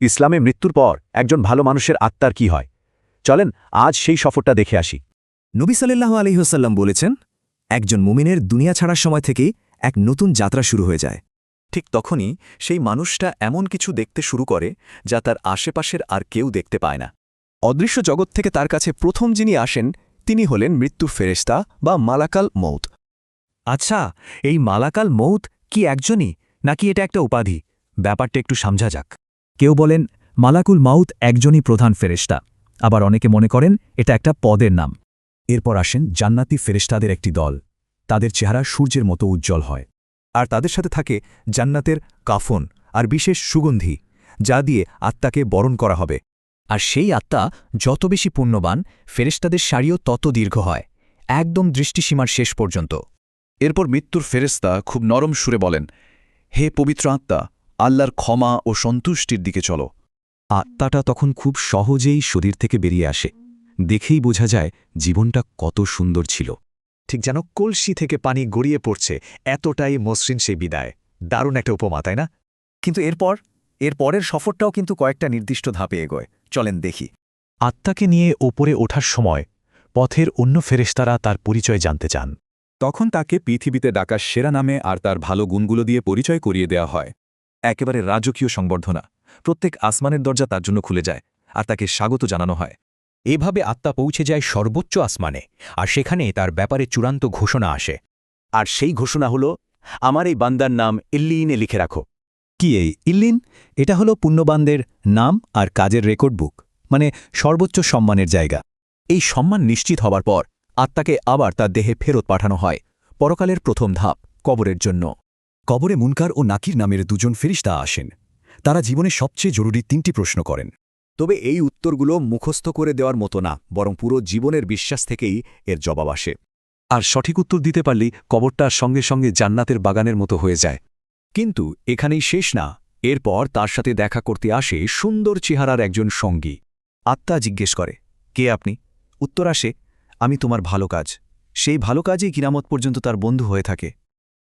ইসলামে মৃত্যুর পর একজন ভালো মানুষের আত্মার কি হয়? চলেন আজ সেই সফরটা দেখে আসি। নবী সাল্লাল্লাহু আলাইহি ওয়াসাল্লাম বলেছেন, একজন মুমিনের দুনিয়া ছাড়ার সময় থেকেই এক নতুন যাত্রা শুরু হয়ে যায়। ঠিক তখনই সেই মানুষটা এমন কিছু দেখতে শুরু করে যা তার আশেপাশের আর কেউ দেখতে পায় না। অদৃশ্য জগৎ থেকে তার কাছে প্রথম যিনি আসেন তিনি হলেন মৃত্যুর ফেরেশতা বা মালাকাল মউত। আচ্ছা, এই মালাকাল মউত কি একজনই, নাকি এটা একটা উপাধি? ব্যাপারটা একটু সমঝা যাক। কেউ বলেন মালাকুল মাউত একজনই প্রধান ফেরেশতা, আবার অনেকে মনে করেন এটা একটা পদের নাম। এরপর আসেন জান্নাতি ফেরেশতাদের একটি দল। তাদের চেহারা সূর্যের মতো উজ্জ্বল হয়। আর তাদের সাথে থাকে জান্নাতের কাফন আর বিশেষ সুগন্ধি, যা দিয়ে আত্মাকে বরণ করা হবে। আর সেই আত্মা যত বেশি পুণ্যবান, ফেরেশতাদের সারিও তত দীর্ঘ হয়, একদম দৃষ্টিসীমার শেষ পর্যন্ত। এরপর মৃত্যুর ফেরেশতা খুব নরম সুরে বলেন, হে পবিত্র আত্মা, আল্লাহর ক্ষমা ও সন্তুষ্টির দিকে চলো। আত্মাটা তখন খুব সহজেই শরীর থেকে বেরিয়ে আসে। দেখেই বোঝা যায় জীবনটা কত সুন্দর ছিল। ঠিক যেন কলসি থেকে পানি গড়িয়ে পড়ছে, এতটাই মসৃণ সেই বিদায়। দারুণ একটা উপমা, তাই না? কিন্তু এর পরের সফরটাও কিন্তু কয়েকটা নির্দিষ্ট ধাপে এগোয়। চলেন দেখি। আত্মাকে নিয়ে ওপরে ওঠার সময় পথের অন্য ফেরেশতারা তার পরিচয় জানতে চান। তখন তাকে পৃথিবীতে ডাকা সেরা নামে আর তার ভালো গুণগুলো দিয়ে পরিচয় করিয়ে দেওয়া হয়। একেবারে রাজকীয় সংবর্ধনা। প্রত্যেক আসমানের দরজা তার জন্য খুলে যায় আর তাকে স্বাগত জানানো হয়। এভাবে আত্মা পৌঁছে যায় সর্বোচ্চ আসমানে, আর সেখানে তার ব্যাপারে চূড়ান্ত ঘোষণা আসে। আর সেই ঘোষণা হল, আমার এই বান্দার নাম ইল্লিনে লিখে রাখো। কি এই ইল্লিন? এটা হলো পুণ্যবানদের নাম আর কাজের রেকর্ড বুক, মানে সর্বোচ্চ সম্মানের জায়গা। এই সম্মান নিশ্চিত হবার পর আত্মাকে আবার তার দেহে ফেরত পাঠানো হয় পরকালের প্রথম ধাপ, কবরের জন্য। কবরে মুনকার ও নাকির নামের দুজন ফেরেশতা আসেন। তারা জীবনে সবচেয়ে জরুরি ৩টি প্রশ্ন করেন। তবে এই উত্তরগুলো মুখস্থ করে দেওয়ার মতো না, বরং পুরো জীবনের বিশ্বাস থেকেই এর জবাব আসে। আর সঠিক উত্তর দিতে পারলেই কবরটার সঙ্গে সঙ্গে জান্নাতের বাগানের মতো হয়ে যায়। কিন্তু এখানেই শেষ না। এরপর তার সাথে দেখা করতে আসে সুন্দর চেহারার একজন সঙ্গী। আত্মা জিজ্ঞেস করে, কে আপনি? উত্তর আসে, আমি তোমার ভালো কাজ। সেই ভালো কাজই কিয়ামত পর্যন্ত তার বন্ধু হয়ে থাকে।